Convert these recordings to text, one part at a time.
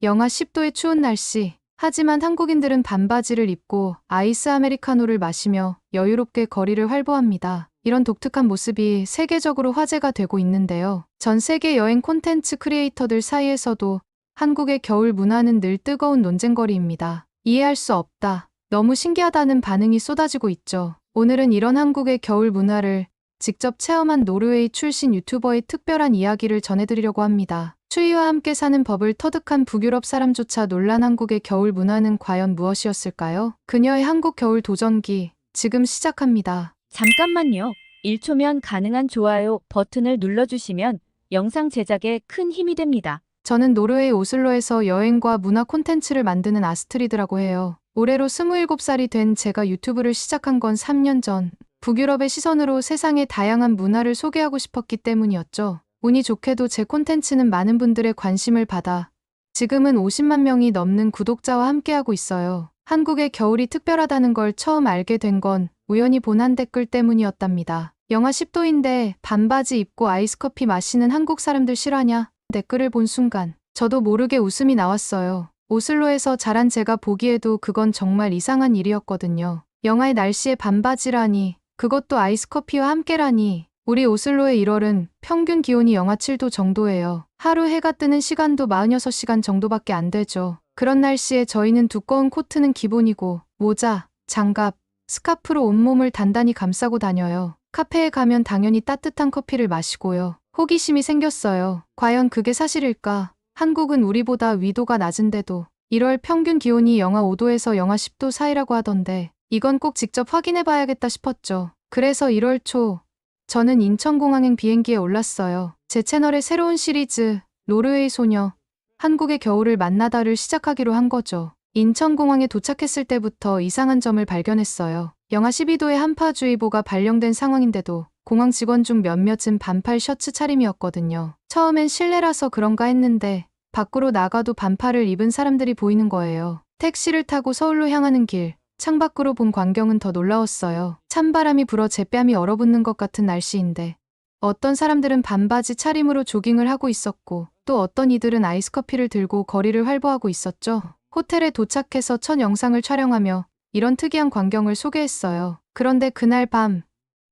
영하 10도의 추운 날씨. 하지만 한국인들은 반바지를 입고 아이스 아메리카노를 마시며 여유롭게 거리를 활보합니다. 이런 독특한 모습이 세계적으로 화제가 되고 있는데요. 전 세계 여행 콘텐츠 크리에이터들 사이에서도 한국의 겨울 문화는 늘 뜨거운 논쟁거리입니다. 이해할 수 없다. 너무 신기하다는 반응이 쏟아지고 있죠. 오늘은 이런 한국의 겨울 문화를 직접 체험한 노르웨이 출신 유튜버의 특별한 이야기를 전해드리려고 합니다. 추위와 함께 사는 법을 터득한 북유럽 사람조차 놀란 한국의 겨울 문화는 과연 무엇이었을까요? 그녀의 한국 겨울 도전기, 지금 시작합니다. 잠깐만요. 1초면 가능한 좋아요 버튼을 눌러주시면 영상 제작에 큰 힘이 됩니다. 저는 노르웨이 오슬로에서 여행과 문화 콘텐츠를 만드는 아스트리드라고 해요. 올해로 27살이 된 제가 유튜브를 시작한 건 3년 전, 북유럽의 시선으로 세상의 다양한 문화를 소개하고 싶었기 때문이었죠. 운이 좋게도 제 콘텐츠는 많은 분들의 관심을 받아 지금은 50만 명이 넘는 구독자와 함께하고 있어요. 한국의 겨울이 특별하다는 걸 처음 알게 된 건 우연히 본 한 댓글 때문이었답니다. 영하 10도인데 반바지 입고 아이스커피 마시는 한국 사람들 실화냐? 댓글을 본 순간 저도 모르게 웃음이 나왔어요. 오슬로에서 자란 제가 보기에도 그건 정말 이상한 일이었거든요. 영하의 날씨에 반바지라니, 그것도 아이스커피와 함께라니. 우리 오슬로의 1월은 평균 기온이 영하 7도 정도예요. 하루 해가 뜨는 시간도 46시간 정도밖에 안 되죠. 그런 날씨에 저희는 두꺼운 코트는 기본이고 모자, 장갑, 스카프로 온몸을 단단히 감싸고 다녀요. 카페에 가면 당연히 따뜻한 커피를 마시고요. 호기심이 생겼어요. 과연 그게 사실일까? 한국은 우리보다 위도가 낮은데도 1월 평균 기온이 영하 5도에서 영하 10도 사이라고 하던데 이건 꼭 직접 확인해 봐야겠다 싶었죠. 그래서 1월 초 저는 인천공항행 비행기에 올랐어요. 제 채널의 새로운 시리즈 노르웨이 소녀, 한국의 겨울을 만나다를 시작하기로 한 거죠. 인천공항에 도착했을 때부터 이상한 점을 발견했어요. 영하 12도의 한파주의보가 발령된 상황인데도 공항 직원 중 몇몇은 반팔 셔츠 차림이었거든요. 처음엔 실내라서 그런가 했는데 밖으로 나가도 반팔을 입은 사람들이 보이는 거예요. 택시를 타고 서울로 향하는 길, 창밖으로 본 광경은 더 놀라웠어요. 찬바람이 불어 제 뺨이 얼어붙는 것 같은 날씨인데 어떤 사람들은 반바지 차림으로 조깅을 하고 있었고 또 어떤 이들은 아이스커피를 들고 거리를 활보하고 있었죠. 호텔에 도착해서 첫 영상을 촬영하며 이런 특이한 광경을 소개했어요. 그런데 그날 밤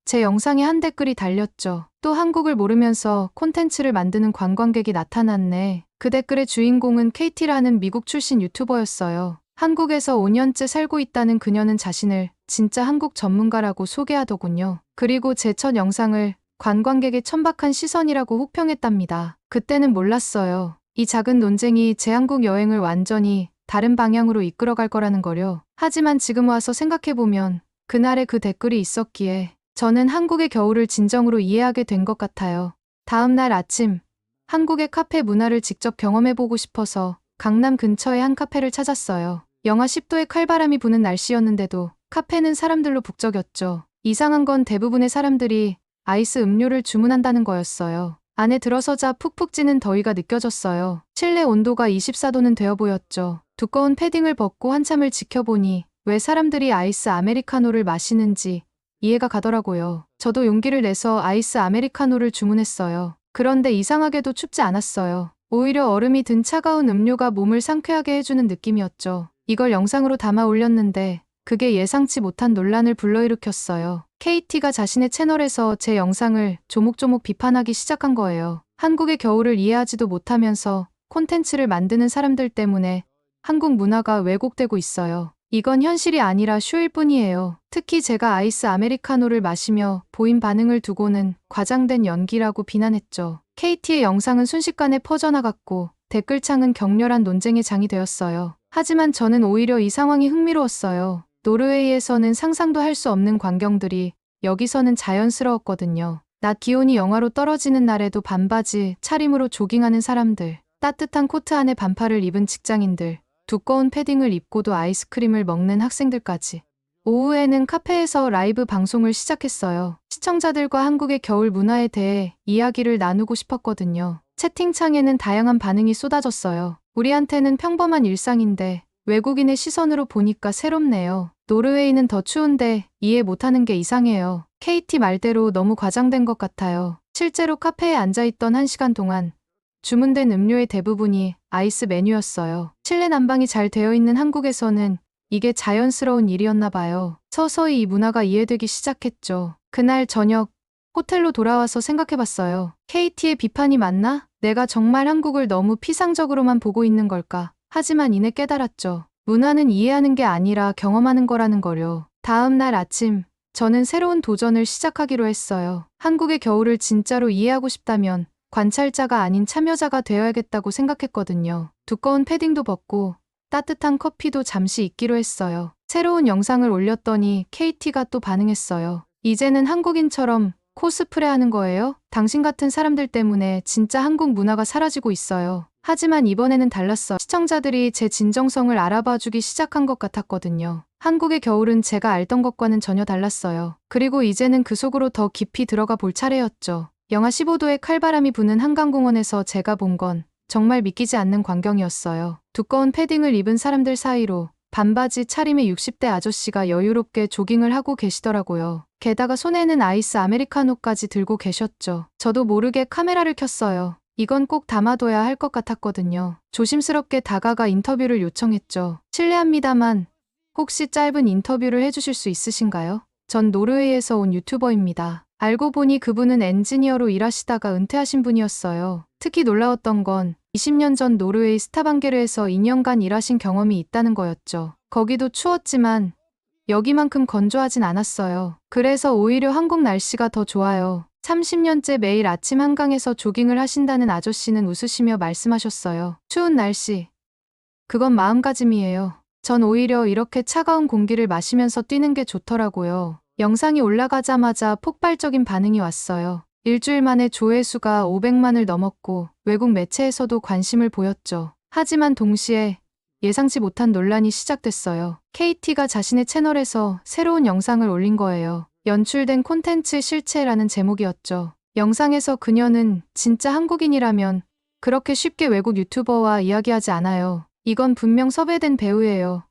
제 영상에 한 댓글이 달렸죠. 또 한국을 모르면서 콘텐츠를 만드는 관광객이 나타났네. 그 댓글의 주인공은 KT라는 미국 출신 유튜버였어요. 한국에서 5년째 살고 있다는 그녀는 자신을 진짜 한국 전문가라고 소개하더군요. 그리고 제 첫 영상을 관광객의 천박한 시선이라고 혹평했답니다. 그때는 몰랐어요. 이 작은 논쟁이 제 한국 여행을 완전히 다른 방향으로 이끌어갈 거라는 거요. 하지만 지금 와서 생각해보면 그날에 그 댓글이 있었기에 저는 한국의 겨울을 진정으로 이해하게 된 것 같아요. 다음 날 아침, 한국의 카페 문화를 직접 경험해보고 싶어서 강남 근처의 한 카페를 찾았어요. 영하 10도의 칼바람이 부는 날씨였는데도 카페는 사람들로 북적였죠. 이상한 건 대부분의 사람들이 아이스 음료를 주문한다는 거였어요. 안에 들어서자 푹푹 찌는 더위가 느껴졌어요. 실내 온도가 24도는 되어 보였죠. 두꺼운 패딩을 벗고 한참을 지켜보니 왜 사람들이 아이스 아메리카노를 마시는지 이해가 가더라고요. 저도 용기를 내서 아이스 아메리카노를 주문했어요. 그런데 이상하게도 춥지 않았어요. 오히려 얼음이 든 차가운 음료가 몸을 상쾌하게 해주는 느낌이었죠. 이걸 영상으로 담아 올렸는데 그게 예상치 못한 논란을 불러일으켰어요. KT가 자신의 채널에서 제 영상을 조목조목 비판하기 시작한 거예요. 한국의 겨울을 이해하지도 못하면서 콘텐츠를 만드는 사람들 때문에 한국 문화가 왜곡되고 있어요. 이건 현실이 아니라 쇼일 뿐이에요. 특히 제가 아이스 아메리카노를 마시며 보인 반응을 두고는 과장된 연기라고 비난했죠. KT의 영상은 순식간에 퍼져나갔고 댓글창은 격렬한 논쟁의 장이 되었어요. 하지만 저는 오히려 이 상황이 흥미로웠어요. 노르웨이에서는 상상도 할 수 없는 광경들이 여기서는 자연스러웠거든요. 낮 기온이 영하로 떨어지는 날에도 반바지, 차림으로 조깅하는 사람들, 따뜻한 코트 안에 반팔을 입은 직장인들, 두꺼운 패딩을 입고도 아이스크림을 먹는 학생들까지. 오후에는 카페에서 라이브 방송을 시작했어요. 시청자들과 한국의 겨울 문화에 대해 이야기를 나누고 싶었거든요. 채팅창에는 다양한 반응이 쏟아졌어요. 우리한테는 평범한 일상인데 외국인의 시선으로 보니까 새롭네요. 노르웨이는 더 추운데 이해 못하는 게 이상해요. KT 말대로 너무 과장된 것 같아요. 실제로 카페에 앉아있던 1시간 동안 주문된 음료의 대부분이 아이스 메뉴였어요. 실내 난방이 잘 되어 있는 한국에서는 이게 자연스러운 일이었나 봐요. 서서히 이 문화가 이해되기 시작했죠. 그날 저녁 호텔로 돌아와서 생각해봤어요. KT의 비판이 맞나? 내가 정말 한국을 너무 피상적으로만 보고 있는 걸까? 하지만 이내 깨달았죠. 문화는 이해하는 게 아니라 경험하는 거라는 거요. 다음 날 아침, 저는 새로운 도전을 시작하기로 했어요. 한국의 겨울을 진짜로 이해하고 싶다면 관찰자가 아닌 참여자가 되어야겠다고 생각했거든요. 두꺼운 패딩도 벗고 따뜻한 커피도 잠시 잊기로 했어요. 새로운 영상을 올렸더니 KT가 또 반응했어요. 이제는 한국인처럼 코스프레 하는 거예요? 당신 같은 사람들 때문에 진짜 한국 문화가 사라지고 있어요. 하지만 이번에는 달랐어요. 시청자들이 제 진정성을 알아봐주기 시작한 것 같았거든요. 한국의 겨울은 제가 알던 것과는 전혀 달랐어요. 그리고 이제는 그 속으로 더 깊이 들어가 볼 차례였죠. 영하 15도의 칼바람이 부는 한강공원에서 제가 본 건 정말 믿기지 않는 광경이었어요. 두꺼운 패딩을 입은 사람들 사이로 반바지 차림의 60대 아저씨가 여유롭게 조깅을 하고 계시더라고요. 게다가 손에는 아이스 아메리카노까지 들고 계셨죠. 저도 모르게 카메라를 켰어요. 이건 꼭 담아둬야 할 것 같았거든요. 조심스럽게 다가가 인터뷰를 요청했죠. 실례합니다만 혹시 짧은 인터뷰를 해주실 수 있으신가요? 전 노르웨이에서 온 유튜버입니다. 알고 보니 그분은 엔지니어로 일하시다가 은퇴하신 분이었어요. 특히 놀라웠던 건 20년 전 노르웨이 스타방게르에서 2년간 일하신 경험이 있다는 거였죠. 거기도 추웠지만 여기만큼 건조하진 않았어요. 그래서 오히려 한국 날씨가 더 좋아요. 30년째 매일 아침 한강에서 조깅을 하신다는 아저씨는 웃으시며 말씀하셨어요. 추운 날씨. 그건 마음가짐이에요. 전 오히려 이렇게 차가운 공기를 마시면서 뛰는 게 좋더라고요. 영상이 올라가자마자 폭발적인 반응이 왔어요. 일주일 만에 조회수가 500만을 넘었고 외국 매체에서도 관심을 보였죠. 하지만 동시에 예상치 못한 논란이 시작됐어요. KT가 자신의 채널에서 새로운 영상을 올린 거예요. 연출된 콘텐츠 실체라는 제목이었죠. 영상에서 그녀는 진짜 한국인이라면 그렇게 쉽게 외국 유튜버와 이야기하지 않아요. 이건 분명 섭외된 배우예요.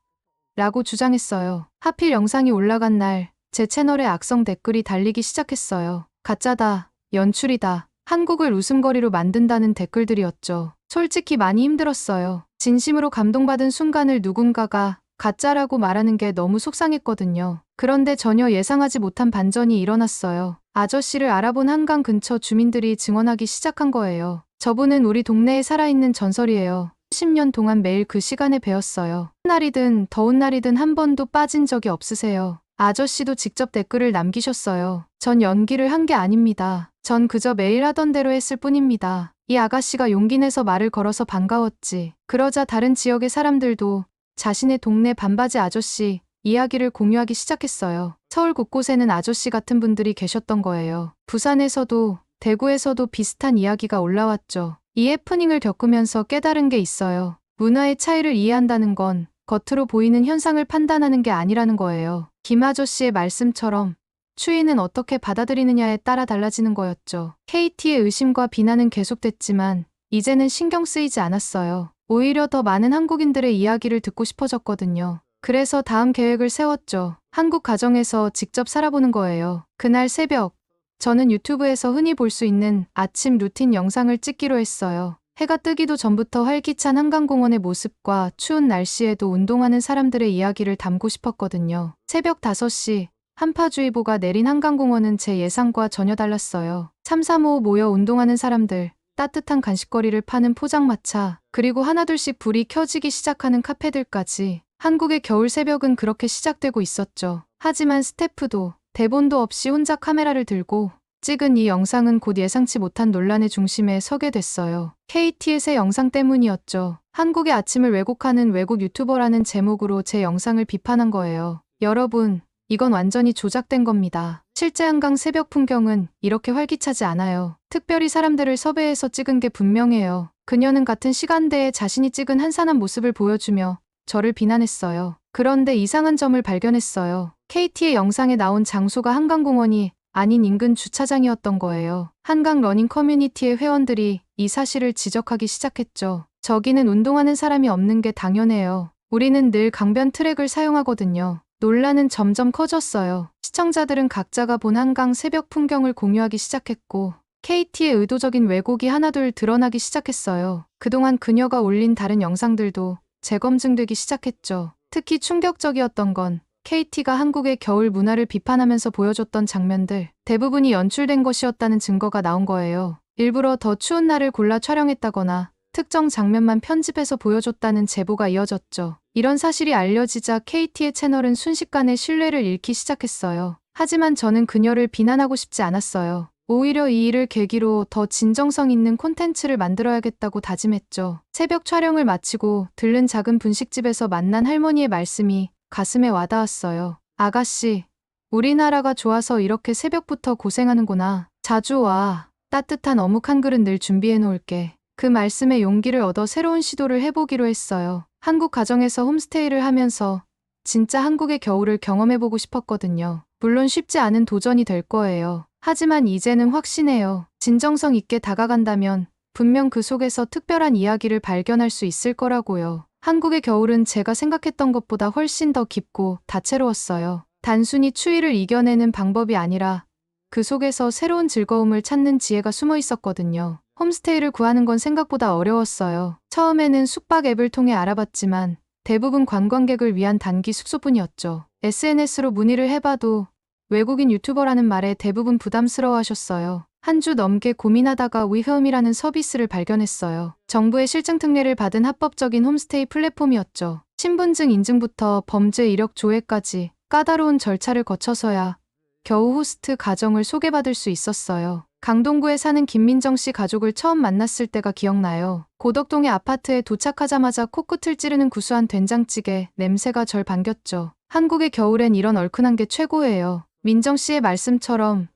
라고 주장했어요. 하필 영상이 올라간 날 제 채널에 악성 댓글이 달리기 시작했어요. 가짜다, 연출이다, 한국을 웃음거리로 만든다는 댓글들이었죠. 솔직히 많이 힘들었어요. 진심으로 감동받은 순간을 누군가가 가짜라고 말하는 게 너무 속상했거든요. 그런데 전혀 예상하지 못한 반전이 일어났어요. 아저씨를 알아본 한강 근처 주민들이 증언하기 시작한 거예요. 저분은 우리 동네에 살아있는 전설이에요. 10년 동안 매일 그 시간에 배웠어요. 날이든 더운 날이든 한 번도 빠진 적이 없으세요. 아저씨도 직접 댓글을 남기셨어요. 전 연기를 한 게 아닙니다. 전 그저 매일 하던 대로 했을 뿐입니다. 이 아가씨가 용기 내서 말을 걸어서 반가웠지. 그러자 다른 지역의 사람들도 자신의 동네 반바지 아저씨 이야기를 공유하기 시작했어요. 서울 곳곳에는 아저씨 같은 분들이 계셨던 거예요. 부산에서도 대구에서도 비슷한 이야기가 올라왔죠. 이 해프닝을 겪으면서 깨달은 게 있어요. 문화의 차이를 이해한다는 건 겉으로 보이는 현상을 판단하는 게 아니라는 거예요. 김 아저씨의 말씀처럼 추위는 어떻게 받아들이느냐에 따라 달라지는 거였죠. KT의 의심과 비난은 계속됐지만 이제는 신경 쓰이지 않았어요. 오히려 더 많은 한국인들의 이야기를 듣고 싶어졌거든요. 그래서 다음 계획을 세웠죠. 한국 가정에서 직접 살아보는 거예요. 그날 새벽, 저는 유튜브에서 흔히 볼 수 있는 아침 루틴 영상을 찍기로 했어요. 해가 뜨기도 전부터 활기찬 한강공원의 모습과 추운 날씨에도 운동하는 사람들의 이야기를 담고 싶었거든요. 새벽 5시, 한파주의보가 내린 한강공원은 제 예상과 전혀 달랐어요. 3, 4, 5 모여 운동하는 사람들, 따뜻한 간식거리를 파는 포장마차, 그리고 하나둘씩 불이 켜지기 시작하는 카페들까지. 한국의 겨울 새벽은 그렇게 시작되고 있었죠. 하지만 스태프도 대본도 없이 혼자 카메라를 들고 찍은 이 영상은 곧 예상치 못한 논란의 중심에 서게 됐어요. KT의 새 영상 때문이었죠. 한국의 아침을 왜곡하는 외국 유튜버라는 제목으로 제 영상을 비판한 거예요. 여러분, 이건 완전히 조작된 겁니다. 실제 한강 새벽 풍경은 이렇게 활기차지 않아요. 특별히 사람들을 섭외해서 찍은 게 분명해요. 그녀는 같은 시간대에 자신이 찍은 한산한 모습을 보여주며 저를 비난했어요. 그런데 이상한 점을 발견했어요. KT의 영상에 나온 장소가 한강공원이 아닌 인근 주차장이었던 거예요. 한강 러닝 커뮤니티의 회원들이 이 사실을 지적하기 시작했죠. 저기는 운동하는 사람이 없는 게 당연해요. 우리는 늘 강변 트랙을 사용하거든요. 논란은 점점 커졌어요. 시청자들은 각자가 본 한강 새벽 풍경을 공유하기 시작했고 KT의 의도적인 왜곡이 하나둘 드러나기 시작했어요. 그동안 그녀가 올린 다른 영상들도 재검증되기 시작했죠. 특히 충격적이었던 건 KT가 한국의 겨울 문화를 비판하면서 보여줬던 장면들, 대부분이 연출된 것이었다는 증거가 나온 거예요. 일부러 더 추운 날을 골라 촬영했다거나 특정 장면만 편집해서 보여줬다는 제보가 이어졌죠. 이런 사실이 알려지자 KT의 채널은 순식간에 신뢰를 잃기 시작했어요. 하지만 저는 그녀를 비난하고 싶지 않았어요. 오히려 이 일을 계기로 더 진정성 있는 콘텐츠를 만들어야겠다고 다짐했죠. 새벽 촬영을 마치고 들른 작은 분식집에서 만난 할머니의 말씀이 가슴에 와닿았어요. 아가씨, 우리나라가 좋아서 이렇게 새벽부터 고생하는구나. 자주 와. 따뜻한 어묵 한 그릇 늘 준비해 놓을게. 그 말씀에 용기를 얻어 새로운 시도를 해보기로 했어요. 한국 가정에서 홈스테이를 하면서 진짜 한국의 겨울을 경험해보고 싶었거든요. 물론 쉽지 않은 도전이 될 거예요. 하지만 이제는 확신해요. 진정성 있게 다가간다면 분명 그 속에서 특별한 이야기를 발견할 수 있을 거라고요. 한국의 겨울은 제가 생각했던 것보다 훨씬 더 깊고 다채로웠어요. 단순히 추위를 이겨내는 방법이 아니라 그 속에서 새로운 즐거움을 찾는 지혜가 숨어 있었거든요. 홈스테이를 구하는 건 생각보다 어려웠어요. 처음에는 숙박 앱을 통해 알아봤지만 대부분 관광객을 위한 단기 숙소뿐이었죠. SNS로 문의를 해봐도 외국인 유튜버라는 말에 대부분 부담스러워하셨어요. 한 주 넘게 고민하다가 위홈이라는 서비스를 발견했어요. 정부의 실증 특례를 받은 합법적인 홈스테이 플랫폼이었죠. 신분증 인증부터 범죄 이력 조회까지 까다로운 절차를 거쳐서야 겨우 호스트 가정을 소개받을 수 있었어요. 강동구에 사는 김민정 씨 가족을 처음 만났을 때가 기억나요. 고덕동의 아파트에 도착하자마자 코끝을 찌르는 구수한 된장찌개 냄새가 절 반겼죠. 한국의 겨울엔 이런 얼큰한 게 최고예요. 민정 씨의 말씀처럼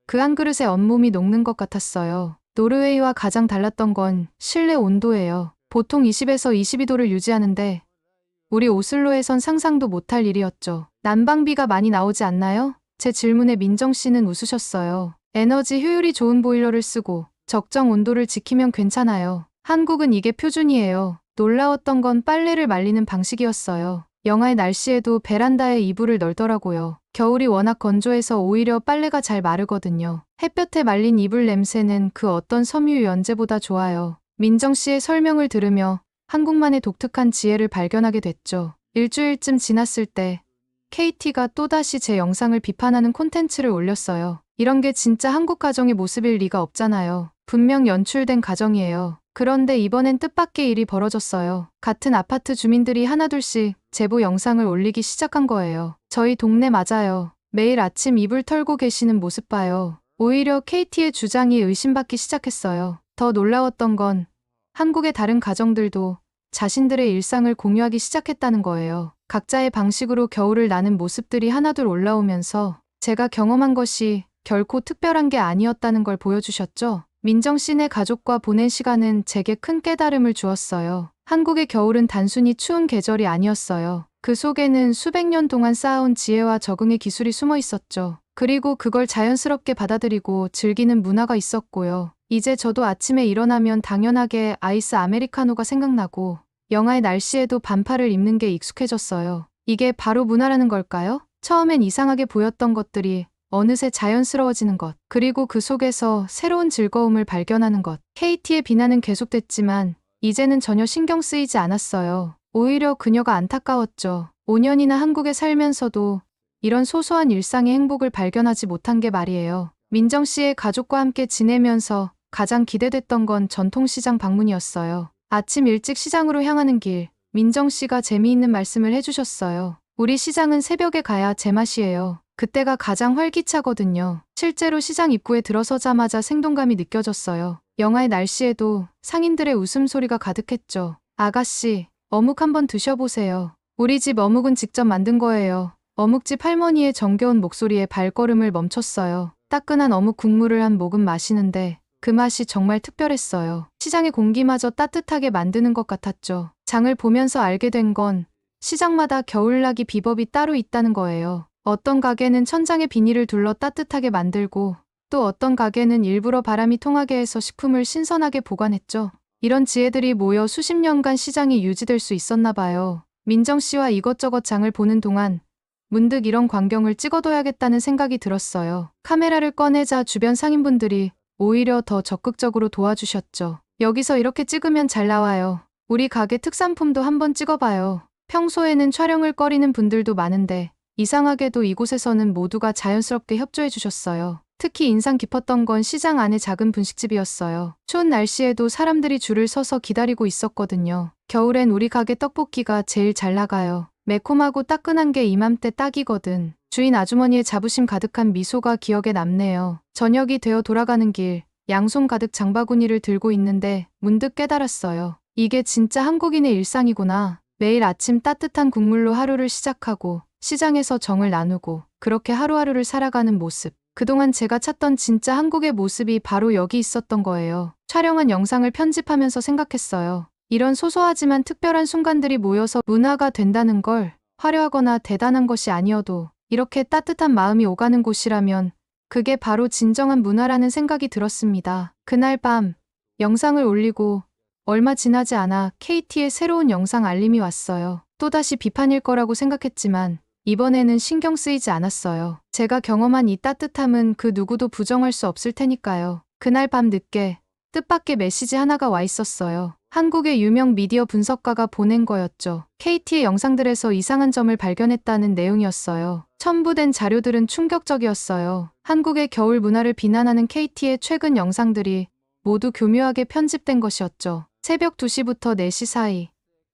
그 한 그릇에 온몸이 녹는 것 같았어요. 노르웨이와 가장 달랐던 건 실내 온도예요. 보통 20에서 22도를 유지하는데 우리 오슬로에선 상상도 못할 일이었죠. 난방비가 많이 나오지 않나요? 제 질문에 민정 씨는 웃으셨어요. 에너지 효율이 좋은 보일러를 쓰고 적정 온도를 지키면 괜찮아요. 한국은 이게 표준이에요. 놀라웠던 건 빨래를 말리는 방식이었어요. 영하의 날씨에도 베란다에 이불을 널더라고요. 겨울이 워낙 건조해서 오히려 빨래가 잘 마르거든요. 햇볕에 말린 이불 냄새는 그 어떤 섬유 연제보다 좋아요. 민정 씨의 설명을 들으며 한국만의 독특한 지혜를 발견하게 됐죠. 일주일쯤 지났을 때 KT가 또다시 제 영상을 비판하는 콘텐츠를 올렸어요. 이런 게 진짜 한국 가정의 모습일 리가 없잖아요. 분명 연출된 가정이에요. 그런데 이번엔 뜻밖의 일이 벌어졌어요. 같은 아파트 주민들이 하나둘씩 제보 영상을 올리기 시작한 거예요. 저희 동네 맞아요. 매일 아침 이불 털고 계시는 모습 봐요. 오히려 KT의 주장이 의심받기 시작했어요. 더 놀라웠던 건 한국의 다른 가정들도 자신들의 일상을 공유하기 시작했다는 거예요. 각자의 방식으로 겨울을 나는 모습들이 하나둘 올라오면서 제가 경험한 것이 결코 특별한 게 아니었다는 걸 보여주셨죠. 민정 씨네 가족과 보낸 시간은 제게 큰 깨달음을 주었어요. 한국의 겨울은 단순히 추운 계절이 아니었어요. 그 속에는 수백 년 동안 쌓아온 지혜와 적응의 기술이 숨어 있었죠. 그리고 그걸 자연스럽게 받아들이고 즐기는 문화가 있었고요. 이제 저도 아침에 일어나면 당연하게 아이스 아메리카노가 생각나고 영하의 날씨에도 반팔을 입는 게 익숙해졌어요. 이게 바로 문화라는 걸까요? 처음엔 이상하게 보였던 것들이 어느새 자연스러워지는 것, 그리고 그 속에서 새로운 즐거움을 발견하는 것. KT의 비난은 계속됐지만 이제는 전혀 신경 쓰이지 않았어요. 오히려 그녀가 안타까웠죠. 5년이나 한국에 살면서도 이런 소소한 일상의 행복을 발견하지 못한 게 말이에요. 민정 씨의 가족과 함께 지내면서 가장 기대됐던 건 전통시장 방문이었어요. 아침 일찍 시장으로 향하는 길, 민정 씨가 재미있는 말씀을 해주셨어요. 우리 시장은 새벽에 가야 제맛이에요. 그때가 가장 활기차거든요. 실제로 시장 입구에 들어서자마자 생동감이 느껴졌어요. 영하의 날씨에도 상인들의 웃음소리가 가득했죠. 아가씨, 어묵 한번 드셔보세요. 우리 집 어묵은 직접 만든 거예요. 어묵집 할머니의 정겨운 목소리에 발걸음을 멈췄어요. 따끈한 어묵 국물을 한 모금 마시는데 그 맛이 정말 특별했어요. 시장의 공기마저 따뜻하게 만드는 것 같았죠. 장을 보면서 알게 된 건 시장마다 겨울나기 비법이 따로 있다는 거예요. 어떤 가게는 천장에 비닐을 둘러 따뜻하게 만들고 또 어떤 가게는 일부러 바람이 통하게 해서 식품을 신선하게 보관했죠. 이런 지혜들이 모여 수십 년간 시장이 유지될 수 있었나 봐요. 민정 씨와 이것저것 장을 보는 동안 문득 이런 광경을 찍어둬야겠다는 생각이 들었어요. 카메라를 꺼내자 주변 상인분들이 오히려 더 적극적으로 도와주셨죠. 여기서 이렇게 찍으면 잘 나와요. 우리 가게 특산품도 한번 찍어봐요. 평소에는 촬영을 꺼리는 분들도 많은데 이상하게도 이곳에서는 모두가 자연스럽게 협조해 주셨어요. 특히 인상 깊었던 건 시장 안의 작은 분식집이었어요. 추운 날씨에도 사람들이 줄을 서서 기다리고 있었거든요. 겨울엔 우리 가게 떡볶이가 제일 잘 나가요. 매콤하고 따끈한 게 이맘때 딱이거든. 주인 아주머니의 자부심 가득한 미소가 기억에 남네요. 저녁이 되어 돌아가는 길, 양손 가득 장바구니를 들고 있는데 문득 깨달았어요. 이게 진짜 한국인의 일상이구나. 매일 아침 따뜻한 국물로 하루를 시작하고 시장에서 정을 나누고 그렇게 하루하루를 살아가는 모습. 그동안 제가 찾던 진짜 한국의 모습이 바로 여기 있었던 거예요. 촬영한 영상을 편집하면서 생각했어요. 이런 소소하지만 특별한 순간들이 모여서 문화가 된다는 걸, 화려하거나 대단한 것이 아니어도 이렇게 따뜻한 마음이 오가는 곳이라면 그게 바로 진정한 문화라는 생각이 들었습니다. 그날 밤 영상을 올리고 얼마 지나지 않아 KT의 새로운 영상 알림이 왔어요. 또다시 비판일 거라고 생각했지만 이번에는 신경 쓰이지 않았어요. 제가 경험한 이 따뜻함은 그 누구도 부정할 수 없을 테니까요. 그날 밤 늦게 뜻밖의 메시지 하나가 와 있었어요. 한국의 유명 미디어 분석가가 보낸 거였죠. KT의 영상들에서 이상한 점을 발견했다는 내용이었어요. 첨부된 자료들은 충격적이었어요. 한국의 겨울 문화를 비난하는 KT의 최근 영상들이 모두 교묘하게 편집된 것이었죠. 새벽 2시부터 4시 사이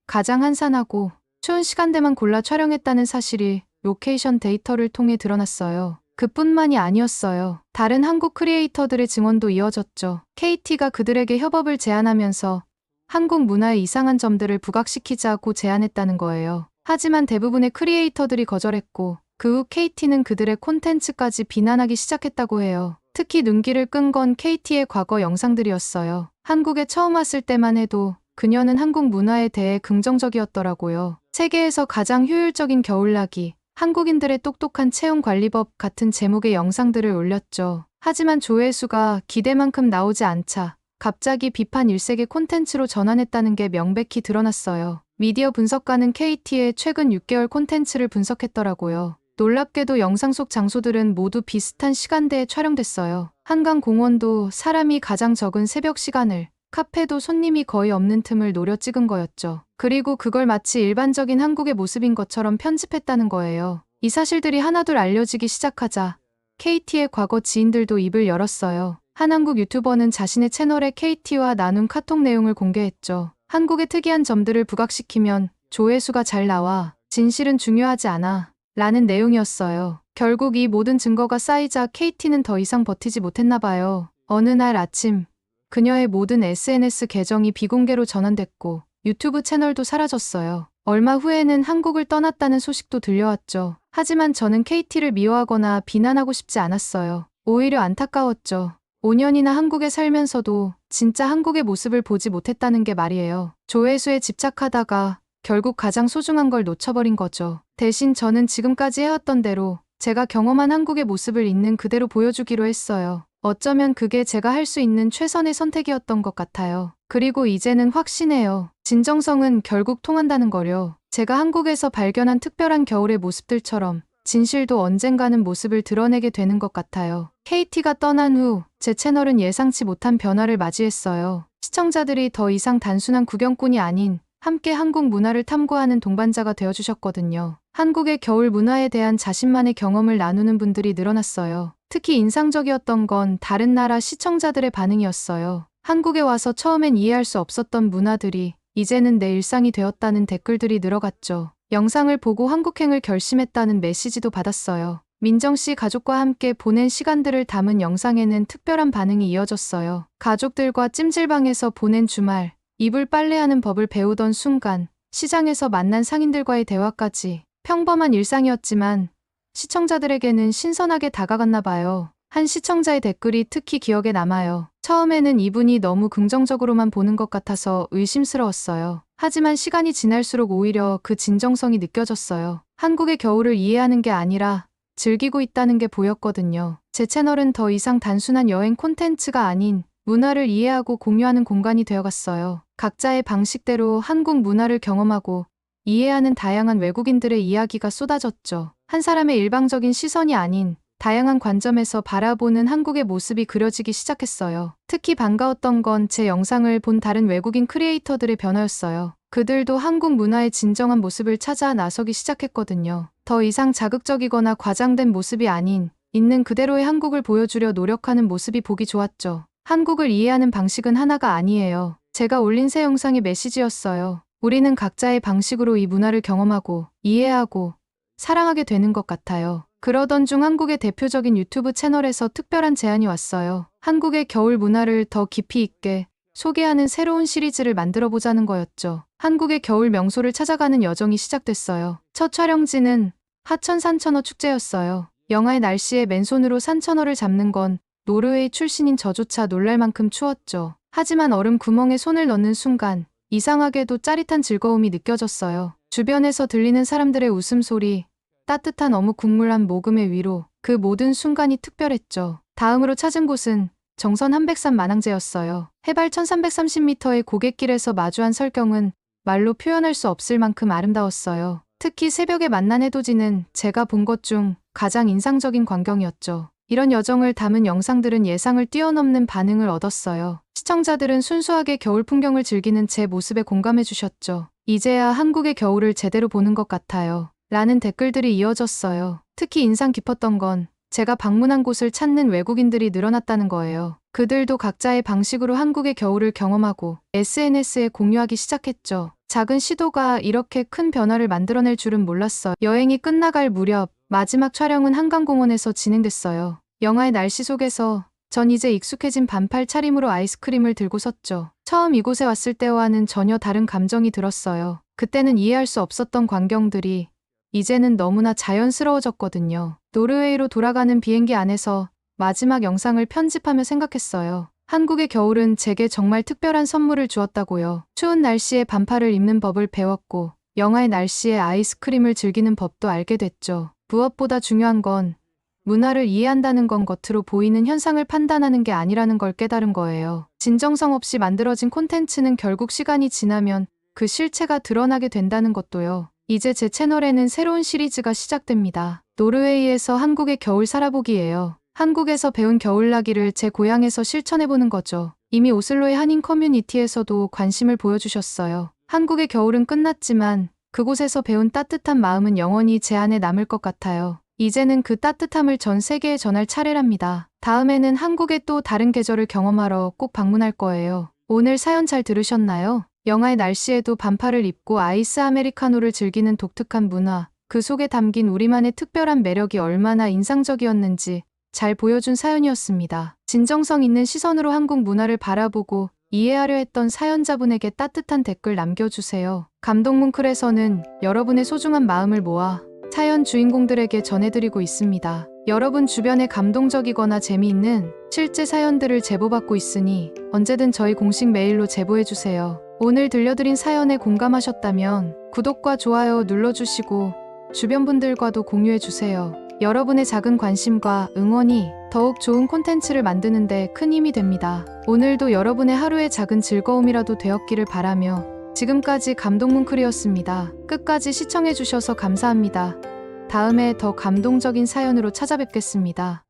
가장 한산하고 추운 시간대만 골라 촬영했다는 사실이 로케이션 데이터를 통해 드러났어요. 그뿐만이 아니었어요. 다른 한국 크리에이터들의 증언도 이어졌죠. KT가 그들에게 협업을 제안하면서 한국 문화의 이상한 점들을 부각시키자고 제안했다는 거예요. 하지만 대부분의 크리에이터들이 거절했고 그 후 KT는 그들의 콘텐츠까지 비난하기 시작했다고 해요. 특히 눈길을 끈 건 KT의 과거 영상들이었어요. 한국에 처음 왔을 때만 해도 그녀는 한국 문화에 대해 긍정적이었더라고요. 세계에서 가장 효율적인 겨울나기, 한국인들의 똑똑한 체온관리법 같은 제목의 영상들을 올렸죠. 하지만 조회수가 기대만큼 나오지 않자 갑자기 비판 일색의 콘텐츠로 전환했다는 게 명백히 드러났어요. 미디어 분석가는 KT의 최근 6개월 콘텐츠를 분석했더라고요. 놀랍게도 영상 속 장소들은 모두 비슷한 시간대에 촬영됐어요. 한강공원도 사람이 가장 적은 새벽 시간을, 카페도 손님이 거의 없는 틈을 노려 찍은 거였죠. 그리고 그걸 마치 일반적인 한국의 모습인 것처럼 편집했다는 거예요. 이 사실들이 하나둘 알려지기 시작하자 KT의 과거 지인들도 입을 열었어요. 한 한국 유튜버는 자신의 채널에 KT와 나눈 카톡 내용을 공개했죠. 한국의 특이한 점들을 부각시키면 조회수가 잘 나와. 진실은 중요하지 않아. 라는 내용이었어요. 결국 이 모든 증거가 쌓이자 KT는 더 이상 버티지 못했나 봐요. 어느 날 아침 그녀의 모든 SNS 계정이 비공개로 전환됐고 유튜브 채널도 사라졌어요. 얼마 후에는 한국을 떠났다는 소식도 들려왔죠. 하지만 저는 KT를 미워하거나 비난하고 싶지 않았어요. 오히려 안타까웠죠. 5년이나 한국에 살면서도 진짜 한국의 모습을 보지 못했다는 게 말이에요. 조회수에 집착하다가 결국 가장 소중한 걸 놓쳐버린 거죠. 대신 저는 지금까지 해왔던 대로 제가 경험한 한국의 모습을 있는 그대로 보여주기로 했어요. 어쩌면 그게 제가 할 수 있는 최선의 선택이었던 것 같아요. 그리고 이제는 확신해요. 진정성은 결국 통한다는 거요. 제가 한국에서 발견한 특별한 겨울의 모습들처럼 진실도 언젠가는 모습을 드러내게 되는 것 같아요. KT가 떠난 후 제 채널은 예상치 못한 변화를 맞이했어요. 시청자들이 더 이상 단순한 구경꾼이 아닌 함께 한국 문화를 탐구하는 동반자가 되어주셨거든요. 한국의 겨울 문화에 대한 자신만의 경험을 나누는 분들이 늘어났어요. 특히 인상적이었던 건 다른 나라 시청자들의 반응이었어요. 한국에 와서 처음엔 이해할 수 없었던 문화들이 이제는 내 일상이 되었다는 댓글들이 늘어갔죠. 영상을 보고 한국행을 결심했다는 메시지도 받았어요. 민정 씨 가족과 함께 보낸 시간들을 담은 영상에는 특별한 반응이 이어졌어요. 가족들과 찜질방에서 보낸 주말, 이불 빨래하는 법을 배우던 순간, 시장에서 만난 상인들과의 대화까지 평범한 일상이었지만 시청자들에게는 신선하게 다가갔나 봐요. 한 시청자의 댓글이 특히 기억에 남아요. 처음에는 이분이 너무 긍정적으로만 보는 것 같아서 의심스러웠어요. 하지만 시간이 지날수록 오히려 그 진정성이 느껴졌어요. 한국의 겨울을 이해하는 게 아니라 즐기고 있다는 게 보였거든요. 제 채널은 더 이상 단순한 여행 콘텐츠가 아닌 문화를 이해하고 공유하는 공간이 되어갔어요. 각자의 방식대로 한국 문화를 경험하고 이해하는 다양한 외국인들의 이야기가 쏟아졌죠. 한 사람의 일방적인 시선이 아닌 다양한 관점에서 바라보는 한국의 모습이 그려지기 시작했어요. 특히 반가웠던 건 제 영상을 본 다른 외국인 크리에이터들의 변화였어요. 그들도 한국 문화의 진정한 모습을 찾아 나서기 시작했거든요. 더 이상 자극적이거나 과장된 모습이 아닌 있는 그대로의 한국을 보여주려 노력하는 모습이 보기 좋았죠. 한국을 이해하는 방식은 하나가 아니에요. 제가 올린 새 영상의 메시지였어요. 우리는 각자의 방식으로 이 문화를 경험하고 이해하고 사랑하게 되는 것 같아요. 그러던 중 한국의 대표적인 유튜브 채널에서 특별한 제안이 왔어요. 한국의 겨울 문화를 더 깊이 있게 소개하는 새로운 시리즈를 만들어 보자는 거였죠. 한국의 겨울 명소를 찾아가는 여정이 시작됐어요. 첫 촬영지는 하천 산천어 축제였어요. 영하의 날씨에 맨손으로 산천어를 잡는 건 노르웨이 출신인 저조차 놀랄 만큼 추웠죠. 하지만 얼음 구멍에 손을 넣는 순간 이상하게도 짜릿한 즐거움이 느껴졌어요. 주변에서 들리는 사람들의 웃음소리, 따뜻한 어묵 국물 한 모금의 위로, 그 모든 순간이 특별했죠. 다음으로 찾은 곳은 정선 한백산 만항제였어요. 해발 1330m의 고갯길에서 마주한 설경은 말로 표현할 수 없을 만큼 아름다웠어요. 특히 새벽에 만난 해돋이는 제가 본 것 중 가장 인상적인 광경이었죠. 이런 여정을 담은 영상들은 예상을 뛰어넘는 반응을 얻었어요. 시청자들은 순수하게 겨울 풍경을 즐기는 제 모습에 공감해 주셨죠. 이제야 한국의 겨울을 제대로 보는 것 같아요. 라는 댓글들이 이어졌어요. 특히 인상 깊었던 건 제가 방문한 곳을 찾는 외국인들이 늘어났다는 거예요. 그들도 각자의 방식으로 한국의 겨울을 경험하고 SNS에 공유하기 시작했죠. 작은 시도가 이렇게 큰 변화를 만들어낼 줄은 몰랐어요. 여행이 끝나갈 무렵 마지막 촬영은 한강공원에서 진행됐어요. 영하의 날씨 속에서 전 이제 익숙해진 반팔 차림으로 아이스크림을 들고 섰죠. 처음 이곳에 왔을 때와는 전혀 다른 감정이 들었어요. 그때는 이해할 수 없었던 광경들이 이제는 너무나 자연스러워졌거든요. 노르웨이로 돌아가는 비행기 안에서 마지막 영상을 편집하며 생각했어요. 한국의 겨울은 제게 정말 특별한 선물을 주었다고요. 추운 날씨에 반팔을 입는 법을 배웠고 영하의 날씨에 아이스크림을 즐기는 법도 알게 됐죠. 무엇보다 중요한 건 문화를 이해한다는 건 겉으로 보이는 현상을 판단하는 게 아니라는 걸 깨달은 거예요. 진정성 없이 만들어진 콘텐츠는 결국 시간이 지나면 그 실체가 드러나게 된다는 것도요. 이제 제 채널에는 새로운 시리즈가 시작됩니다. 노르웨이에서 한국의 겨울 살아보기예요. 한국에서 배운 겨울나기를 제 고향에서 실천해보는 거죠. 이미 오슬로의 한인 커뮤니티에서도 관심을 보여주셨어요. 한국의 겨울은 끝났지만 그곳에서 배운 따뜻한 마음은 영원히 제 안에 남을 것 같아요. 이제는 그 따뜻함을 전 세계에 전할 차례랍니다. 다음에는 한국의 또 다른 계절을 경험하러 꼭 방문할 거예요. 오늘 사연 잘 들으셨나요? 영하의 날씨에도 반팔을 입고 아이스 아메리카노를 즐기는 독특한 문화, 그 속에 담긴 우리만의 특별한 매력이 얼마나 인상적이었는지 잘 보여준 사연이었습니다. 진정성 있는 시선으로 한국 문화를 바라보고 이해하려 했던 사연자분에게 따뜻한 댓글 남겨주세요. 감동뭉클에서는 여러분의 소중한 마음을 모아 사연 주인공들에게 전해드리고 있습니다. 여러분 주변에 감동적이거나 재미있는 실제 사연들을 제보받고 있으니 언제든 저희 공식 메일로 제보해주세요. 오늘 들려드린 사연에 공감하셨다면 구독과 좋아요 눌러주시고 주변 분들과도 공유해주세요. 여러분의 작은 관심과 응원이 더욱 좋은 콘텐츠를 만드는데 큰 힘이 됩니다. 오늘도 여러분의 하루의 작은 즐거움이라도 되었기를 바라며 지금까지 감동뭉클이었습니다. 끝까지 시청해주셔서 감사합니다. 다음에 더 감동적인 사연으로 찾아뵙겠습니다.